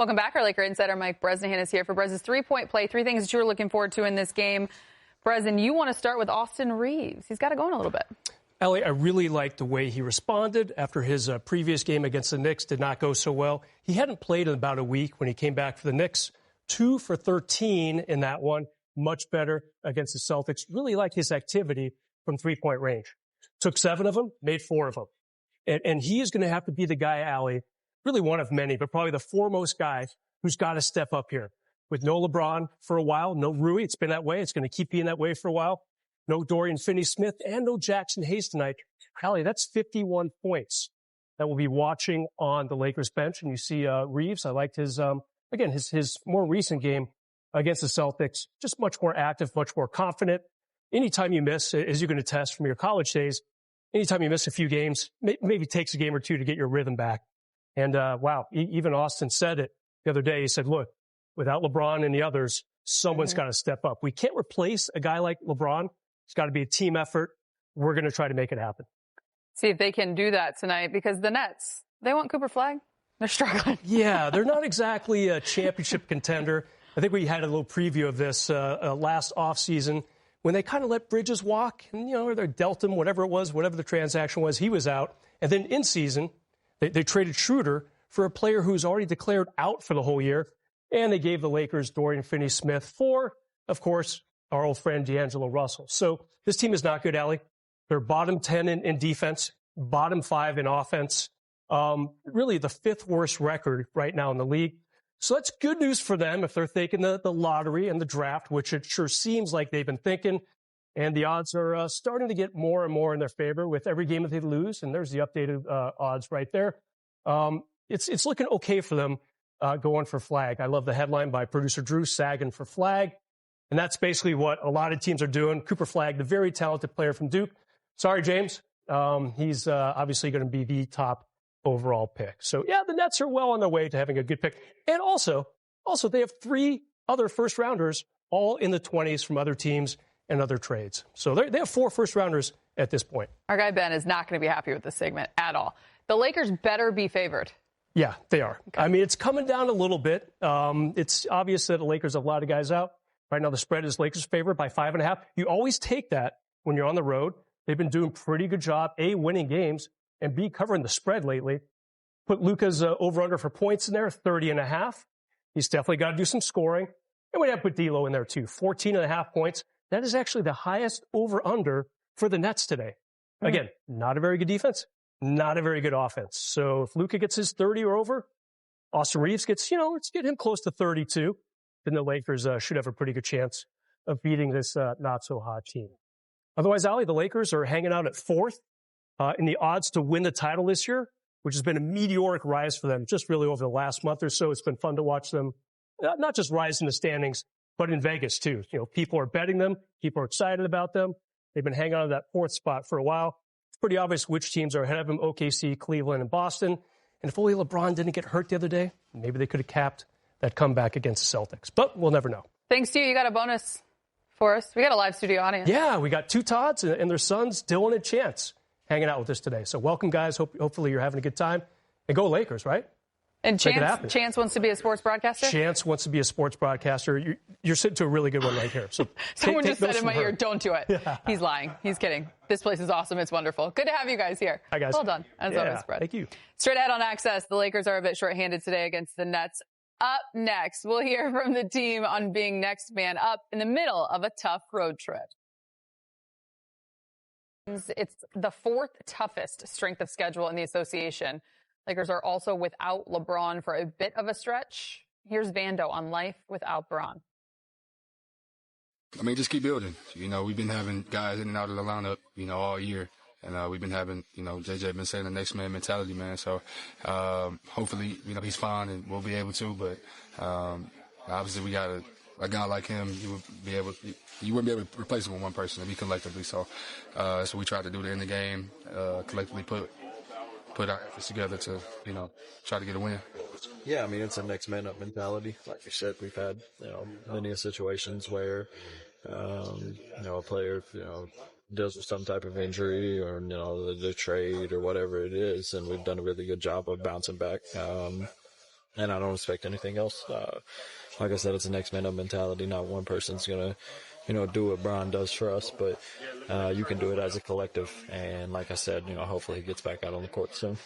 Welcome back. Our Laker insider Mike Bresnahan is here for Brez's three-point play. Three things that you're looking forward to in this game. Brez, and you want to start with Austin Reeves. He's got to go in a little bit. Ellie, I really liked the way he responded after his previous game against the Knicks did not go so well. He hadn't played in about a week when he came back for the Knicks. 2 for 13 in that one. Much better against the Celtics. Really liked his activity from three-point range. Took 7 of them, made 4 of them. And he is going to have to be the guy, Allie, really one of many, but probably the foremost guy who's got to step up here. With no LeBron for a while, no Rui. It's been that way. It's going to keep being that way for a while. No Dorian Finney-Smith and no Jackson Hayes tonight. Allie, that's 51 points that we'll be watching on the Lakers bench. And you see Reeves. I liked his, again, his more recent game against the Celtics. Just much more active, much more confident. Anytime you miss, as you can attest from your college days, anytime you miss a few games, maybe takes a game or two to get your rhythm back. And wow, even Austin said it the other day. He said, look, without LeBron and the others, someone's got to step up. We can't replace a guy like LeBron. It's got to be a team effort. We're going to try to make it happen. See if they can do that tonight, because the Nets, they want Cooper Flagg. They're struggling. Yeah, they're not exactly a championship contender. I think we had a little preview of this last offseason when they kind of let Bridges walk. And, you know, or they dealt him, whatever it was, whatever the transaction was, he was out. And then in season, they traded Schroeder for a player who's already declared out for the whole year. And they gave the Lakers Dorian Finney-Smith for, of course, our old friend D'Angelo Russell. So this team is not good, Allie. They're bottom 10 in defense, bottom 5 in offense. Really the 5th worst record right now in the league. So that's good news for them if they're thinking the lottery and the draft, which it sure seems like they've been thinking. And the odds are starting to get more and more in their favor with every game that they lose. And there's the updated odds right there. It's looking okay for them. Going for Flagg. I love the headline by producer Drew, sagging for Flagg. And that's basically what a lot of teams are doing. Cooper Flagg, the very talented player from Duke. Sorry, James. He's obviously going to be the top overall pick. So, yeah, the Nets are well on their way to having a good pick. And also they have 3 other first-rounders all in the 20s from other teams and other trades. So they have 4 first-rounders at this point. Our guy Ben is not going to be happy with this segment at all. The Lakers better be favored. Yeah, they are. Okay. I mean, it's coming down a little bit. It's obvious that the Lakers have a lot of guys out. Right now, the spread is Lakers favored by 5.5. You always take that when you're on the road. They've been doing a pretty good job, A, winning games, and B, covering the spread lately. Put Luka's over-under for points in there, 30.5. He's definitely got to do some scoring. And we have to put D'Lo in there, too, 14.5 points. That is actually the highest over-under for the Nets today. Again, not a very good defense. Not a very good offense. So if Luka gets his 30 or over, Austin Reeves gets, let's get him close to 32. Then the Lakers should have a pretty good chance of beating this not-so-hot team. Otherwise, Allie, the Lakers are hanging out at 4th in the odds to win the title this year, which has been a meteoric rise for them just really over the last month or so. It's been fun to watch them not just rise in the standings, but in Vegas, too. People are betting them. People are excited about them. They've been hanging on to that 4th spot for a while. Pretty obvious which teams are ahead of them, OKC, Cleveland, and Boston. And if only LeBron didn't get hurt the other day, maybe they could have capped that comeback against the Celtics. But we'll never know. Thanks to you. You got a bonus for us. We got a live studio audience. Yeah, we got 2 Todds and their sons, Dylan and Chance, hanging out with us today. So welcome, guys. Hopefully you're having a good time. And go Lakers, right? And Chance wants to be a sports broadcaster? Chance wants to be a sports broadcaster. You're sitting to a really good one right here. So Someone just said in my ear, don't do it. Yeah. He's lying. He's kidding. This place is awesome. It's wonderful. Good to have you guys here. Hi, guys. Well done. As always, Brett. Thank you. Straight ahead on Access, the Lakers are a bit shorthanded today against the Nets. Up next, we'll hear from the team on being next man up in the middle of a tough road trip. It's the 4th toughest strength of schedule in the association. Lakers are also without LeBron for a bit of a stretch. Here's Vando on life without Bron. I mean, just keep building. We've been having guys in and out of the lineup, all year. And we've been having, JJ been saying the next man mentality, man. So hopefully, he's fine and we'll be able to. But obviously we got a guy like him, you wouldn't be able to replace him with one person, it'd be collectively. So that's what we tried to do to end the game, collectively put our efforts together to, try to get a win. Yeah, I mean, it's a next man up mentality. Like you said, we've had, many situations where, a player, deals with some type of injury or, the trade or whatever it is. And we've done a really good job of bouncing back. and I don't expect anything else. Like I said, it's a next man up mentality. Not one person's going to, do what Bron does for us, but you can do it as a collective. And like I said, hopefully he gets back out on the court soon.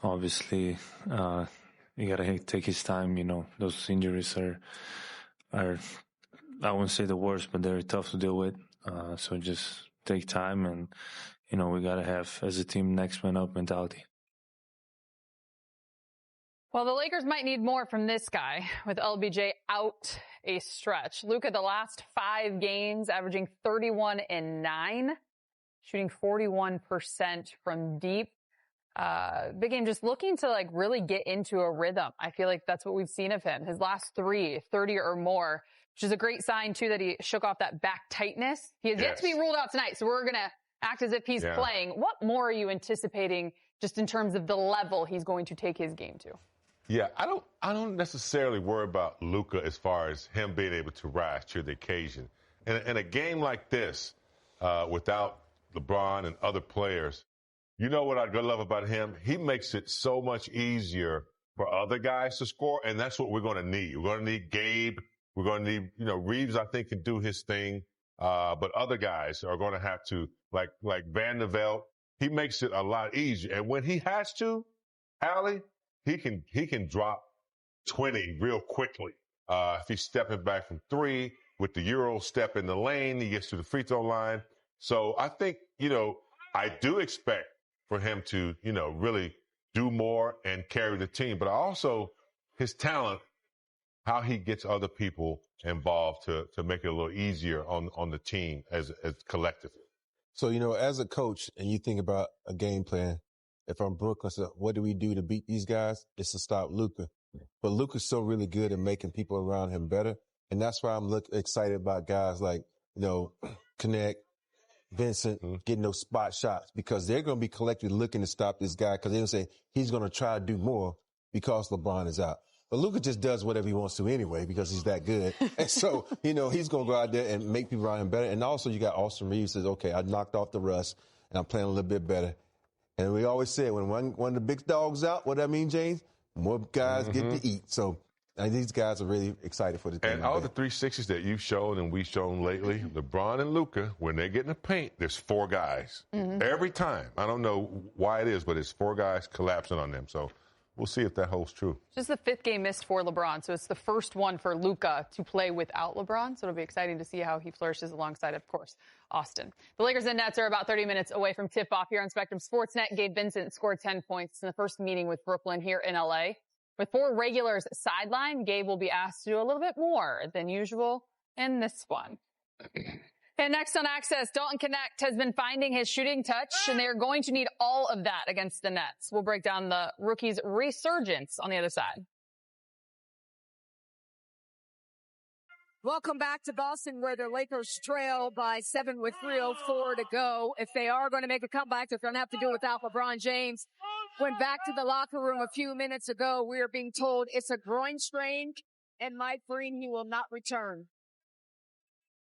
Obviously, you got to take his time. Those injuries are, I wouldn't say the worst, but they're tough to deal with. So just take time and, we got to have, as a team, next man up mentality. Well, the Lakers might need more from this guy with LBJ out a stretch. Luka, the last 5 games, averaging 31 and 9, shooting 41% from deep. Big Game just looking to really get into a rhythm. I feel like that's what we've seen of him. His last 3, 30 or more, which is a great sign too that he shook off that back tightness. He has yet to be ruled out tonight, so we're going to act as if he's playing. What more are you anticipating just in terms of the level he's going to take his game to? Yeah, I don't necessarily worry about Luka as far as him being able to rise to the occasion. In a game like this, without LeBron and other players, you know what I love about him? He makes it so much easier for other guys to score, and that's what we're going to need. We're going to need Gabe. We're going to need, Reeves, I think, can do his thing. But other guys are going to have to, like Van der Velde. He makes it a lot easier. And when he has to, Allie, he can drop 20 real quickly. If he's stepping back from 3 with the Euro step in the lane, he gets to the free throw line. So I think, I do expect for him to, really do more and carry the team. But also his talent, how he gets other people involved to make it a little easier on the team as collectively. So, as a coach and you think about a game plan, if I'm Brooklyn, so what do we do to beat these guys? It's to stop Luka. But Luka's so really good at making people around him better. And that's why I'm excited about guys like, Knecht, Vincent, getting those spot shots, because they're going to be collectively looking to stop this guy, because they're going to say he's going to try to do more because LeBron is out. But Luka just does whatever he wants to anyway because he's that good. And so, he's going to go out there and make people around him better. And also you got Austin Reeves says, okay, I knocked off the rust and I'm playing a little bit better. And we always say when one of the big dogs out, what that mean, James? More guys get to eat. So these guys are really excited for the team. And all the 360s that you've shown and we've shown lately, LeBron and Luka, when they get in the paint, there's 4 guys. Every time. I don't know why it is, but it's 4 guys collapsing on them. So we'll see if that holds true. Just the 5th game missed for LeBron, so it's the first one for Luka to play without LeBron. So it'll be exciting to see how he flourishes alongside, of course, Austin. The Lakers and Nets are about 30 minutes away from tip-off here on Spectrum Sportsnet. Gabe Vincent scored 10 points in the first meeting with Brooklyn here in L.A. With 4 regulars sidelined, Gabe will be asked to do a little bit more than usual in this one. And next on Access, Dalton Knecht has been finding his shooting touch, and they are going to need all of that against the Nets. We'll break down the rookie's resurgence on the other side. Welcome back to Boston, where the Lakers trail by 7 with 3:04 to go. If they are going to make a comeback, they're going to have to do it without LeBron James. Went back to the locker room a few minutes ago. We are being told it's a groin strain, and Mike Green, he will not return.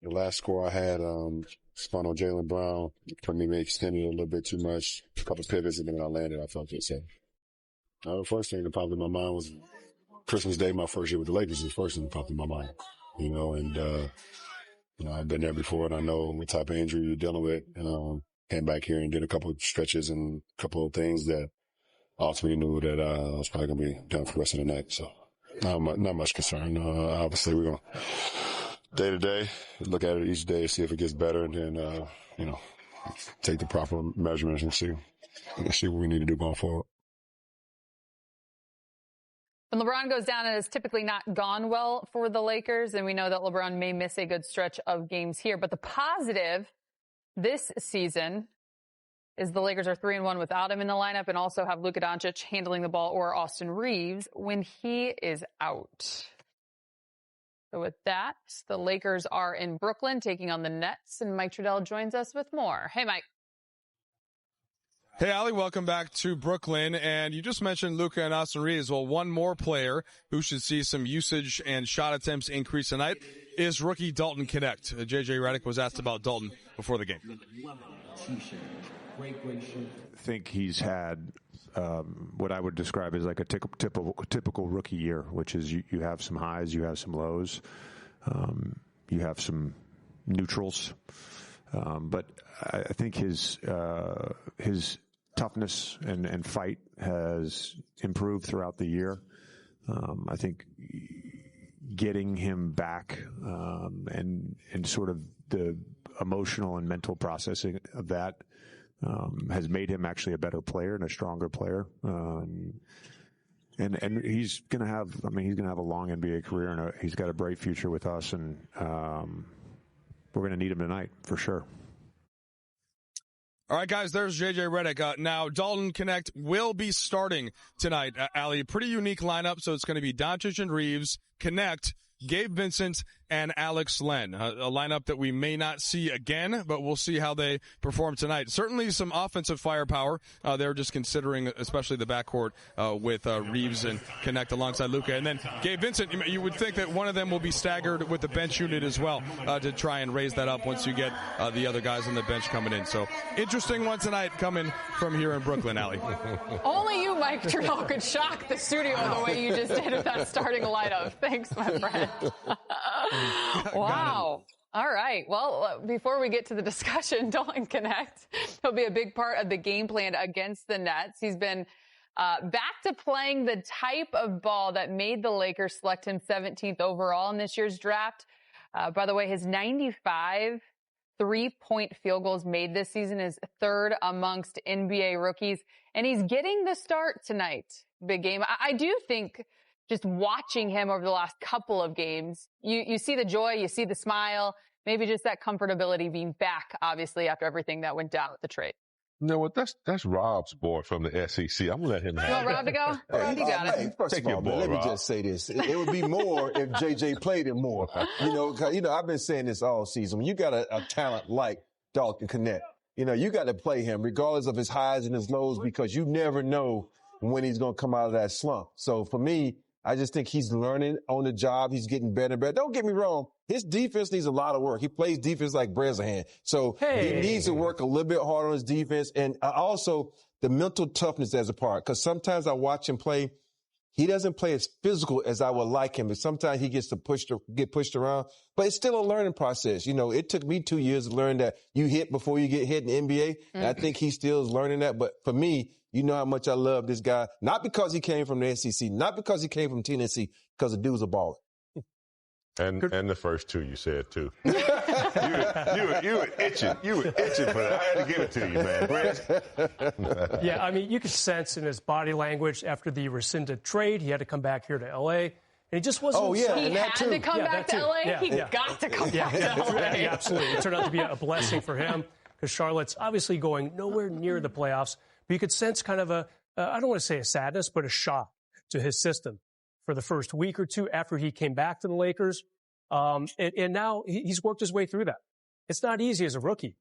The last score I had, spun on Jaylen Brown, for me, extended a little bit too much. A couple pivots, and then when I landed, I felt it. So, the first thing that popped in my mind was Christmas Day, my first year with the Lakers, was the first thing that popped in my mind. I've been there before, and I know what type of injury you're dealing with. Came back here and did a couple of stretches and a couple of things that ultimately knew that I was probably going to be done for the rest of the night. So, not much concern. Obviously, we're going to day to day, look at it each day, see if it gets better, and then, take the proper measurements and see what we need to do going forward. When LeBron goes down, it has typically not gone well for the Lakers, and we know that LeBron may miss a good stretch of games here. But the positive this season is the Lakers are 3-1 without him in the lineup, and also have Luka Doncic handling the ball, or Austin Reeves when he is out. So with that, the Lakers are in Brooklyn taking on the Nets, and Mike Trudell joins us with more. Hey, Mike. Hey, Allie, welcome back to Brooklyn. And you just mentioned Luka and Austin Reeves. Well, one more player who should see some usage and shot attempts increase tonight is rookie Dalton Knecht. JJ Redick was asked about Dalton before the game. I think he's had what I would describe as like a typical rookie year, which is you have some highs, you have some lows, you have some neutrals. But I think his toughness and fight has improved throughout the year. I think getting him back and sort of the emotional and mental processing of that has made him actually a better player and a stronger player. And he's going to have, he's going to have a long NBA career, and he's got a bright future with us, and we're going to need him tonight for sure. All right, guys, there's J.J. Redick. Now, Dalton Knecht will be starting tonight. Allie, pretty unique lineup, so it's going to be Doncic and Reeves, Knecht, Gabe Vincent, and Alex Len. A lineup that we may not see again, but we'll see how they perform tonight. Certainly some offensive firepower. They're just considering, especially the backcourt with Reeves and Knecht alongside Luka. And then Gabe Vincent, you would think that one of them will be staggered with the bench unit as well to try and raise that up once you get the other guys on the bench coming in. So interesting one tonight coming from here in Brooklyn, Allie. Only you, Mike Trudell, could shock the studio the way you just did with that starting lineup. Thanks, my friend. Wow. All right. Well, before we get to the discussion, Dalton Knecht, he'll be a big part of the game plan against the Nets. He's been back to playing the type of ball that made the Lakers select him 17th overall in this year's draft. By the way, his 95 three-point field goals made this season is third amongst NBA rookies, and he's getting the start tonight. Big game. I do think just watching him over the last couple of games, you see the joy, you see the smile, maybe just that comfortability being back, obviously, after everything that went down with the trade. You know what? That's Rob's boy from the SEC. I'm gonna let him have it. You want Rob to go? Rob, you got it. First of all, let me just say this. It would be more if JJ played it more. I've been saying this all season. When you got a talent like Dalton Knecht, you got to play him regardless of his highs and his lows, because you never know when he's going to come out of that slump. So for me, I just think he's learning on the job. He's getting better and better. Don't get me wrong. His defense needs a lot of work. He plays defense like Bresnahan. So he needs to work a little bit harder on his defense. And also the mental toughness as a part. Because sometimes I watch him play. He doesn't play as physical as I would like him. But sometimes he gets to get pushed around. But it's still a learning process. It took me 2 years to learn that you hit before you get hit in the NBA. And I think he still is learning that. But for me, you know how much I love this guy. Not because he came from the SEC, not because he came from Tennessee, because the dude's a baller. And the first two you said too. you were itching. You were itching for that. I had to give it to you, man. Brent. Yeah, you could sense in his body language after the rescinded trade, he had to come back here to L.A. And he just wasn't. Oh, yeah, and that too. He had to come back to L.A.? Yeah, he got to come back to L.A. Yeah, absolutely. It turned out to be a blessing for him, because Charlotte's obviously going nowhere near the playoffs. But you could sense kind of I don't want to say a sadness, but a shock to his system for the first week or two after he came back to the Lakers. And now he's worked his way through that. It's not easy as a rookie.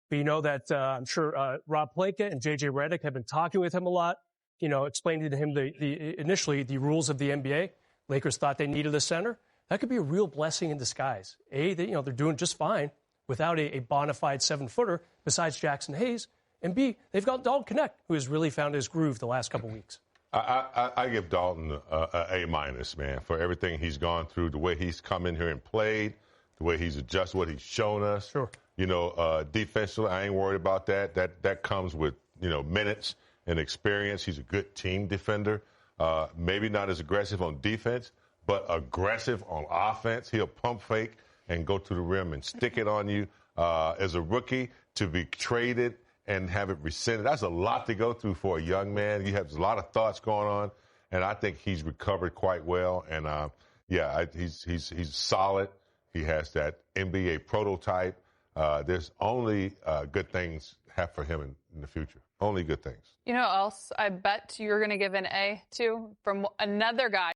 But you know that I'm sure Rob Pelinka and J.J. Redick have been talking with him a lot, explaining to him initially the rules of the NBA. Lakers thought they needed a center. That could be a real blessing in disguise. A, they're doing just fine without a bona fide 7-footer besides Jackson Hayes. And B, they've got Dalton Knecht, who has really found his groove the last couple weeks. I give Dalton a A-, man, for everything he's gone through, the way he's come in here and played, the way he's adjusted, what he's shown us. Sure. Defensively, I ain't worried about that. That comes with, minutes and experience. He's a good team defender. Maybe not as aggressive on defense, but aggressive on offense. He'll pump fake and go to the rim and stick it on you. As a rookie, to be traded and have it rescinded, that's a lot to go through for a young man. You have a lot of thoughts going on, and I think he's recovered quite well. And he's solid. He has that NBA prototype. There's only good things have for him in the future. Only good things. You know what else I bet you're going to give an A to from another guy?